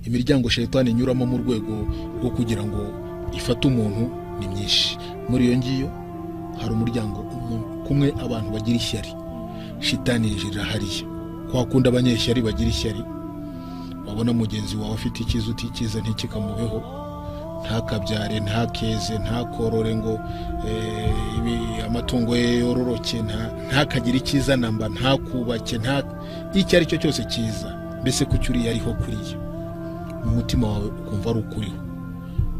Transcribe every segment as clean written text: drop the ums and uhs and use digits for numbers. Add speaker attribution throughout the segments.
Speaker 1: imiryango shayitani inyuramo mu rwego rwo kugira ngo ifate umuntu ni myinshi. Muri iyo ngiyo hari umuryango kumwe abantu bagira ishyari, shitani yinjirira hariya. Kwa kundi abanyeshyari bagira ishyari, babona mugenzi wawe afite ikiza utikiza ntikikamubeho, ntakabyare, ntakeze, ntakorore ngo amatungo ye yororoke, ntakagira ikiza namba, ntakubake, icyo ari cyo cyose kiza, mbese kucyuriye ariho kuriya mu mutima wawe ukumva ari ukuriho.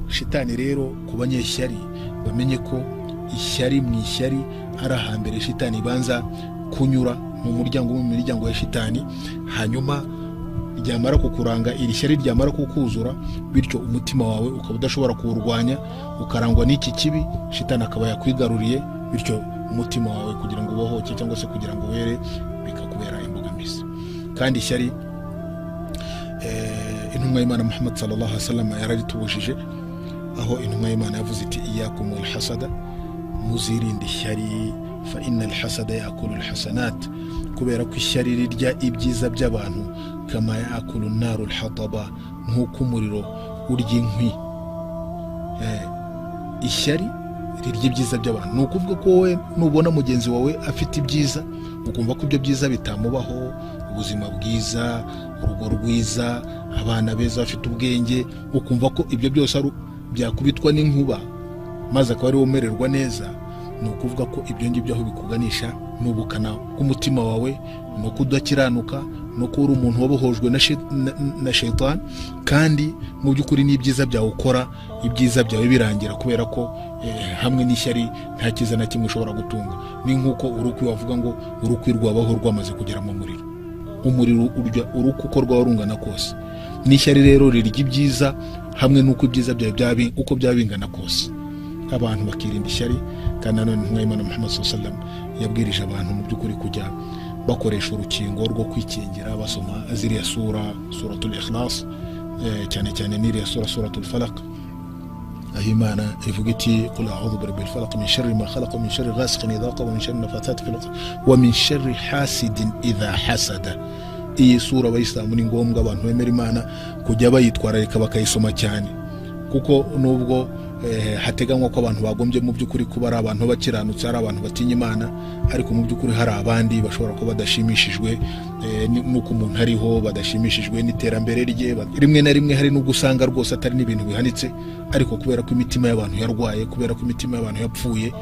Speaker 1: Shitani rero ku banyeshyari bamenye ko ishyari mu ishyari ari ahambere shitani ibanza kunyura mu muryango mu miryango ya shitani, hanyuma ryamara kukuranga, iri shyari ryamara kukuzura, bityo umutima wawe ukaba udashobora kuwurwanya, ukarangwa n'iki kibi, shitani akaba yakwigaruriye, bityo umutima wawe kugira ngo ubohoke cyangwa se kugira ngo were bikakubera imbogamizi. Kandi ishyari intumwa y'Imana Muhammad sallallahu alaihi wasallam yararitubujije, aho intumwa y'Imana yavuze iti iyakum wal hasada, muzirinde ishyari, fa innal hasada yakulu al hasanat, kubera ko ishyari rirya ibyiza by'abantu, kama yakulu naru al hataba, nk'uko umuriro urya inkwi. Ishyari rirya ibyiza by'abantu. Ni ukuvuga ko wowe nubona mugenzi wawe afite ibyiza, ukumva ko ibyo byiza bitamubaho, ubuzima bwiza, urugo rwiza, abana beza bafite ubwenge, ukumva ko ibyo byose ari byakubitwa n'inkuba, maze akaba ari womererwa neza, ni ukuvuga ko ibyo ngibyo aho bikuganisha n'ubukana bw'umutima wawe, no kudakiranuka, no kuba umuntu wabohojwe na shaytan, kandi mu by'ukuri n'ibyiza byawe ukora, ibyiza byawe birangira, kubera ko hamwe n'ishyari nta kiza na kimwe ushobora gutunga. Ni nk'uko urukwi wavuga ngo urukwi rwabaho rwamaze kugera mu muriro, umuriro urya urukwi uko rwaba rungana kose. N'ishyari rero rirya ibyiza hamwe n'uko ibyiza byawe uko byabingana kose. Abantu bakirinda ishyari, kandi nanone intumwa y'Imana Muhammad sallallahu alaihi wasallam yabwirije abantu mu by'ukuri kujya bakoresha urukingo rwo kwikingira, basoma ziriya suratul ikhlas, cyane cyane n'iriya suratul falaq, aho Imana ivuga iti qul a'udhu birabbil falaq min sharri ma khalaq min sharri ghasiqin idha waqa min sharri nafathati fil 'uqad wa min sharri hasidin idha hasada. Iyi sura abayisilamu ni ngombwa abantu bemera Imana kujya bayitwararika bakayisoma cyane, kuko nubwo hateganywa ko abantu bagombye mu by'ukuri kuba ari abantu bakiranutse, ari abantu batinya Imana, ariko mu by'ukuri hari abandi bashobora kuba badashimishijwe nuko umuntu ariho, badashimishijwe n'iterambere rye. Rimwe na rimwe hari n'ubwo usanga rwose atari n'ibintu bihanitse, ariko kubera ko imitima y'abantu yarwaye, kubera ko imitima y'abantu yapfuye,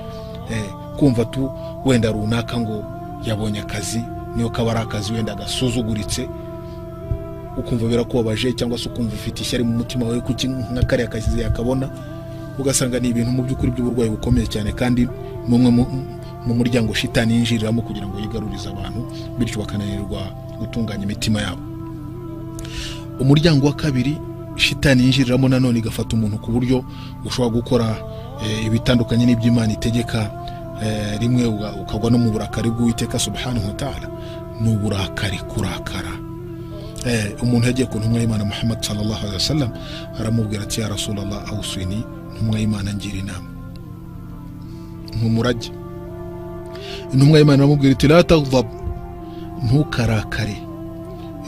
Speaker 1: kumva tu wenda runaka ngo yabonye akazi, niyo kaba ari akazi wenda gasuzuguritse, ukumva birakubabaje, cyangwa se ukumva ufite ishyari mu mutima wawe kuki nka kariya kazi yakabona, ugasanga ni ibintu mu by'ukuri by'uburwayi bukomeye cyane, kandi mumwe mu muryango shitani yinjiriramo kugira ngo yigarurize abantu, bityo bakananirwa gutunganya imitima yabo. Umuryango wa kabiri shitani yinjiriramo nanone igafata umuntu ku buryo ushobora gukora ibitandukanye n'iby'Imana itegeka, rimwe ukagwa no mu burakari bw'Uwiteka subhanahu wa ta'ala. Ni uburakari, kurakara. Umuntu yagiye ku ntumwa y'Imana Muhammad sallallahu alaihi wasallam, aramubwira ati ya Rasulullah awsini, ntumwa y'Imana ngira inama, ntumurage. Intumwa y'Imana aramubwira iti la taghdab, ntukarakare.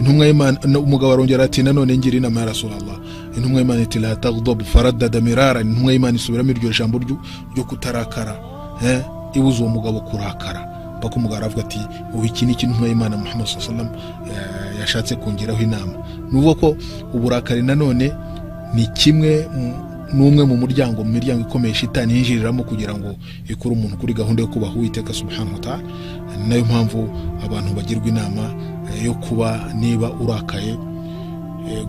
Speaker 1: Intumwa y'Imana, umugabo arongera ati nanone ngira inama ya Rasulullah. Intumwa y'Imana iti la taghdab, faraddada mirara. Intumwa y'Imana isubiramo iryo jambo ryo kutarakara, ibuza uwo mugabo kurakara. Paka umugabo aravuga ati ubu iki ni ikintu intumwa y'Imana Muhammad sallallahu alaihi wasallam yashatse kongeraho inama. Nuvuga ko uburakari nanone ni kimwe n'umwe mu miryango ikomeye shitani yinjiriramo kugira ngo ikure umuntu kuri gahunda yo kubaha Uwiteka subhanahu wa ta'ala. Nayo mpamvu abantu bagirwa inama yo kuba niba urakaye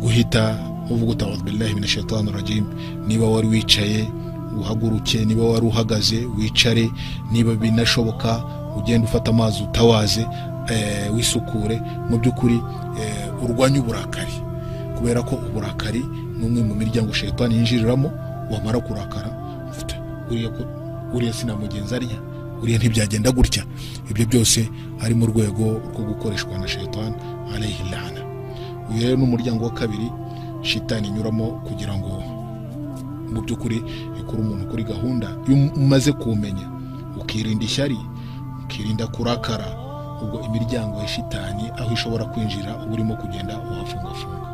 Speaker 1: guhita uvuga utawadhu billahi minash shaitanir rajim. Niba wari wicaye uhaguruke, niba wari uhagaze wicare, niba binashoboka ugenda ufata amazi utawaze, wisukure. Mu by'ukuri urwanya uburakari, kubera ko uburakari n'umwe mu miryango shaytani yinjiriramo. Wamara kurakara uriya sinamugenza arya, uriya ntibyagenda gutya. Ibyo byose ari mu rwego rwo gukoreshwa na shaytani alayhi la'ana. Uyu rero n'umuryango wa kabiri shaytani inyuramo kugira ngo mu by'ukuri ikura umuntu kuri gahunda. Iyo umaze kumenya ukirinda ishyari, ukirinda kurakara, ubwo imiryango ya shitani aho ishobora kwinjira urimo kugenda uhafungafunga.